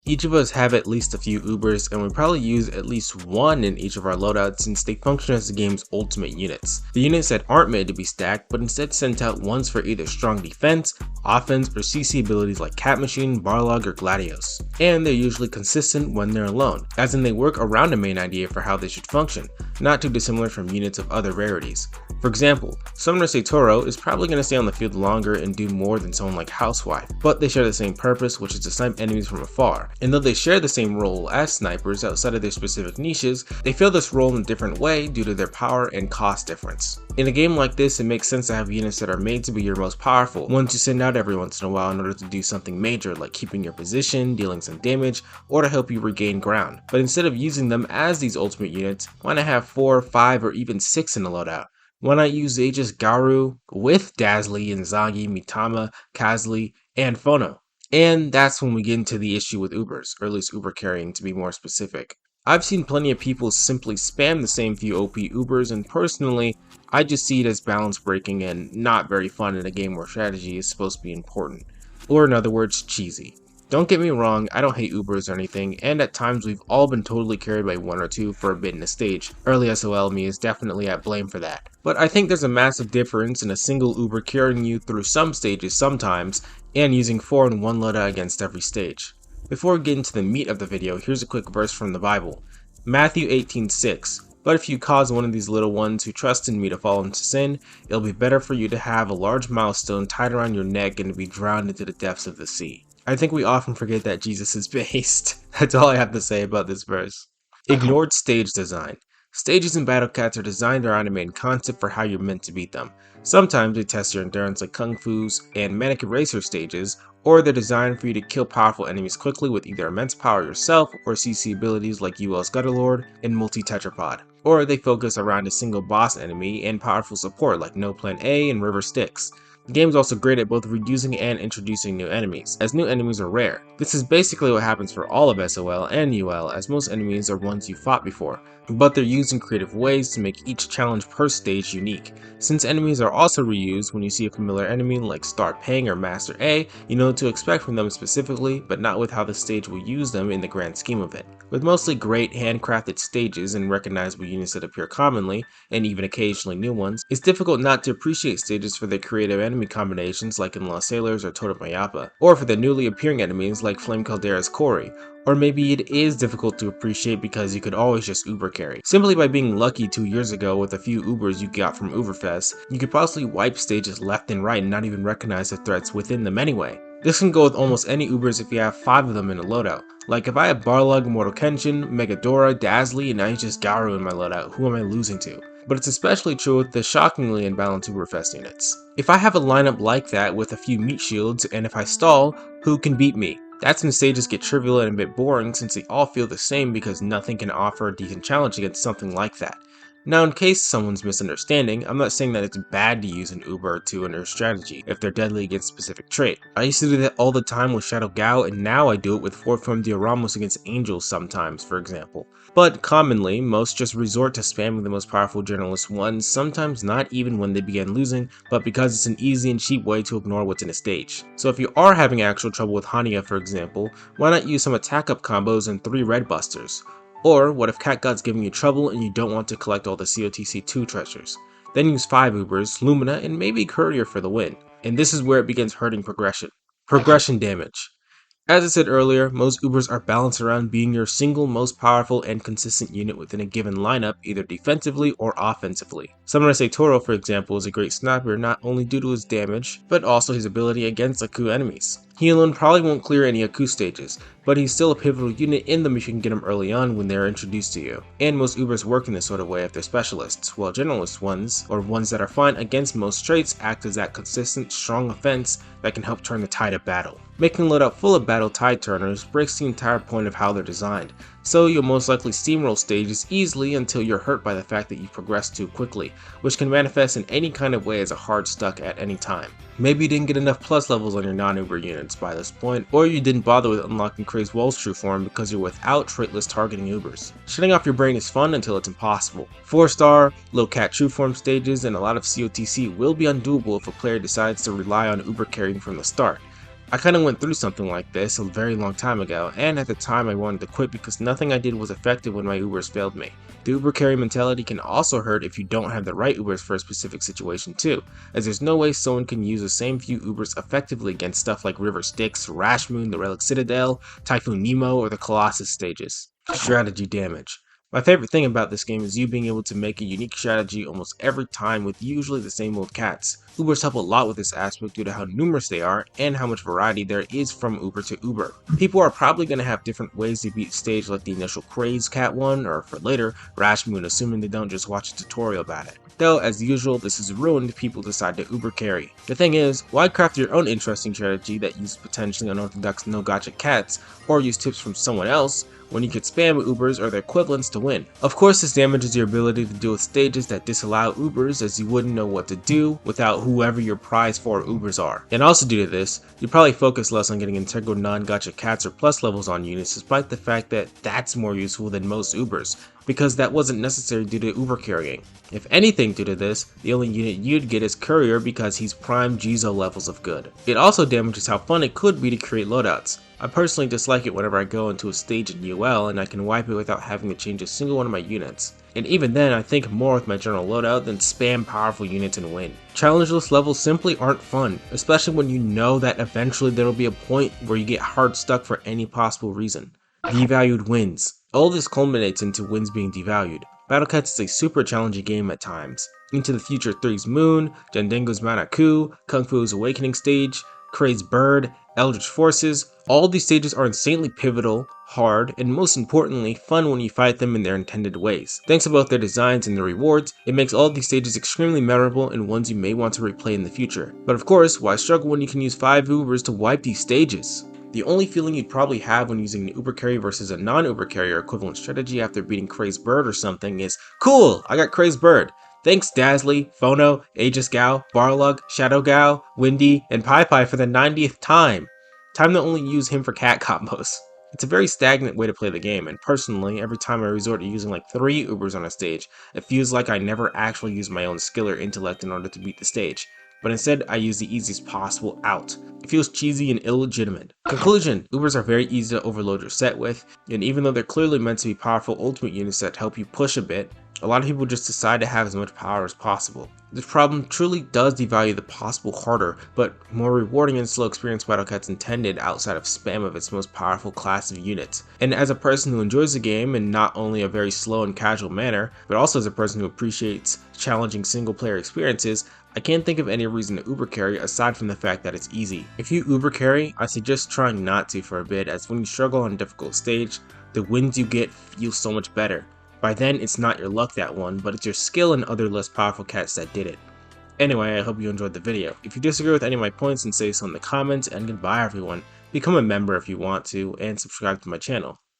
Each of us have at least a few Ubers, and we probably use at least one in each of our loadouts since they function as the game's ultimate units. The units that aren't made to be stacked, but instead sent out ones for either strong defense, offense, or CC abilities like Cat Machine, Barlog, or Gladios. And they're usually consistent when they're alone, as in they work around a main idea for how they should function, not too dissimilar from units of other rarities. For example, Summoner Satoro is probably going to stay on the field longer and do more than someone like Housewife, but they share the same purpose, which is to snipe enemies from afar. And though they share the same role as snipers outside of their specific niches, they fill this role in a different way due to their power and cost difference. In a game like this, it makes sense to have units that are made to be your most powerful, ones you send out every once in a while in order to do something major like keeping your position, dealing some damage, or to help you regain ground. But instead of using them as these ultimate units, why not have 4, 5, or even 6 in a loadout? Why not use Aegis Garu with Dazzly, Inzaghi, Mitama, Kazli, and Phono? And that's when we get into the issue with Ubers, or at least Ubercarrying to be more specific. I've seen plenty of people simply spam the same few OP Ubers, and personally, I just see it as balance breaking and not very fun in a game where strategy is supposed to be important. Or in other words, cheesy. Don't get me wrong, I don't hate Ubers or anything, and at times we've all been totally carried by one or two for a bit in a stage. Early SOL me is definitely at blame for that. But I think there's a massive difference in a single Uber carrying you through some stages sometimes, and using 4 in one loadout against every stage. Before we get into the meat of the video, here's a quick verse from the Bible. Matthew 18:6. But if you cause one of these little ones who trust in me to fall into sin, it'll be better for you to have a large milestone tied around your neck and to be drowned into the depths of the sea. I think we often forget that Jesus is based. That's all I have to say about this verse. Ignored stage design. Stages in Battle Cats are designed around a main concept for how you're meant to beat them. Sometimes they test your endurance like Kung Fu's and Manic Eraser stages, or they're designed for you to kill powerful enemies quickly with either immense power yourself or CC abilities like UL's Gutterlord and Multi-Tetrapod. Or they focus around a single boss enemy and powerful support like No Plan A and River Styx. The game is also great at both reducing and introducing new enemies, as new enemies are rare. This is basically what happens for all of SOL and UL, as most enemies are ones you fought before, but they're used in creative ways to make each challenge per stage unique. Since enemies are also reused, when you see a familiar enemy like Star Pang or Master A, you know what to expect from them specifically, but not with how the stage will use them in the grand scheme of it. With mostly great handcrafted stages and recognizable units that appear commonly, and even occasionally new ones, it's difficult not to appreciate stages for their creative enemy combinations like in Lost Sailors or Totem Mayapa, or for the newly appearing enemies like Flame Caldera's Kori. Or maybe it is difficult to appreciate because you could always just Uber carry. Simply by being lucky 2 years ago with a few Ubers you got from Uberfest, you could possibly wipe stages left and right and not even recognize the threats within them anyway. This can go with almost any Ubers if you have 5 of them in a loadout. Like if I have Barlog, Mortal Kenshin, Megadora, Dazzly, and Aegis Garu in my loadout, who am I losing to? But it's especially true with the shockingly imbalanced Uberfest units. If I have a lineup like that with a few meat shields, and if I stall, who can beat me? That's when stages get trivial and a bit boring since they all feel the same because nothing can offer a decent challenge against something like that. Now, in case someone's misunderstanding, I'm not saying that it's bad to use an Uber or 2 in their strategy if they're deadly against a specific trait. I used to do that all the time with Shadow Gao, and now I do it with 4-form Dioramos against Angels sometimes, for example. But commonly, most just resort to spamming the most powerful Generalist ones, sometimes not even when they begin losing, but because it's an easy and cheap way to ignore what's in a stage. So if you are having actual trouble with Hania, for example, why not use some attack up combos and 3 red busters? Or what if Catgod's giving you trouble and you don't want to collect all the COTC2 treasures? Then use 5 Ubers, Lumina, and maybe Courier for the win. And this is where it begins hurting progression. Progression damage. As I said earlier, most Ubers are balanced around being your single most powerful and consistent unit within a given lineup, either defensively or offensively. Summoner Satoro, for example, is a great sniper not only due to his damage, but also his ability against Aku enemies. He alone probably won't clear any Aku stages, but he's still a pivotal unit in them if you can get him early on when they're introduced to you. And most Ubers work in this sort of way if they're specialists, while generalist ones, or ones that are fine against most traits, act as that consistent, strong offense that can help turn the tide of battle. Making a loadout full of battle tide turners breaks the entire point of how they're designed, so you'll most likely steamroll stages easily until you're hurt by the fact that you progress too quickly, which can manifest in any kind of way as a hard stuck at any time. Maybe you didn't get enough plus levels on your non-Uber units by this point, or you didn't bother with unlocking Craze Wall's true form because you're without traitless targeting Ubers. Shutting off your brain is fun until it's impossible. 4-star, low cat true form stages, and a lot of COTC will be undoable if a player decides to rely on Uber carrying from the start. I kinda went through something like this a very long time ago, and at the time I wanted to quit because nothing I did was effective when my Ubers failed me. The Uber carry mentality can also hurt if you don't have the right Ubers for a specific situation too, as there's no way someone can use the same few Ubers effectively against stuff like River Styx, Rash Moon, the Relic Citadel, Typhoon Nemo, or the Colossus stages. Strategy damage. My favorite thing about this game is you being able to make a unique strategy almost every time with usually the same old cats. Ubers help a lot with this aspect due to how numerous they are and how much variety there is from Uber to Uber. People are probably going to have different ways to beat stage like the initial Craze Cat one, or for later, Rash Moon, assuming they don't just watch a tutorial about it. Though, as usual, this is ruined if people decide to Uber carry. The thing is, why craft your own interesting strategy that uses potentially unorthodox no-gotcha cats, or use tips from someone else, when you could spam Ubers or their equivalents to win? Of course, this damages your ability to deal with stages that disallow Ubers, as you wouldn't know what to do without whoever your prize for Ubers are. And also due to this, you probably focus less on getting integral non-gotcha cats or plus levels on units, despite the fact that that's more useful than most Ubers, because that wasn't necessary due to Uber carrying. If anything due to this, the only unit you'd get is Courier because he's prime Jizo levels of good. It also damages how fun it could be to create loadouts. I personally dislike it whenever I go into a stage in UL and I can wipe it without having to change a single one of my units. And even then, I think more with my general loadout than spam powerful units and win. Challengeless levels simply aren't fun, especially when you know that eventually there will be a point where you get hard stuck for any possible reason. Devalued Wins. All this culminates into wins being devalued. Battle Cats is a super challenging game at times. Into the Future 3's Moon, Jandengo's Manaku, Kung Fu's Awakening stage, Craze Bird, Eldritch Forces, all these stages are insanely pivotal, hard, and most importantly, fun when you fight them in their intended ways. Thanks to both their designs and their rewards, it makes all of these stages extremely memorable and ones you may want to replay in the future. But of course, why struggle when you can use 5 Ubers to wipe these stages? The only feeling you'd probably have when using an Uber carry versus a non-Uber carrier equivalent strategy after beating Crazed Bird or something is, cool, I got Crazed Bird. Thanks Dazzly, Phono, Aegis Gao, Barlog, Shadow Gao, Windy, and Pai for the 90th time. Time to only use him for cat combos. It's a very stagnant way to play the game, and personally, every time I resort to using like 3 Ubers on a stage, it feels like I never actually use my own skill or intellect in order to beat the stage, but instead I use the easiest possible out. It feels cheesy and illegitimate. Conclusion: Ubers are very easy to overload your set with, and even though they're clearly meant to be powerful ultimate units that help you push a bit, a lot of people just decide to have as much power as possible. This problem truly does devalue the possible harder, but more rewarding and slow experience Battle Cats intended outside of spam of its most powerful class of units. And as a person who enjoys the game in not only a very slow and casual manner, but also as a person who appreciates challenging single player experiences, I can't think of any reason to Uber carry aside from the fact that it's easy. If you Uber carry, I suggest trying not to for a bit, as when you struggle on a difficult stage, the wins you get feel so much better. By then, it's not your luck that won, but it's your skill and other less powerful cats that did it. Anyway, I hope you enjoyed the video. If you disagree with any of my points, then say so in the comments, and goodbye everyone. Become a member if you want to, and subscribe to my channel.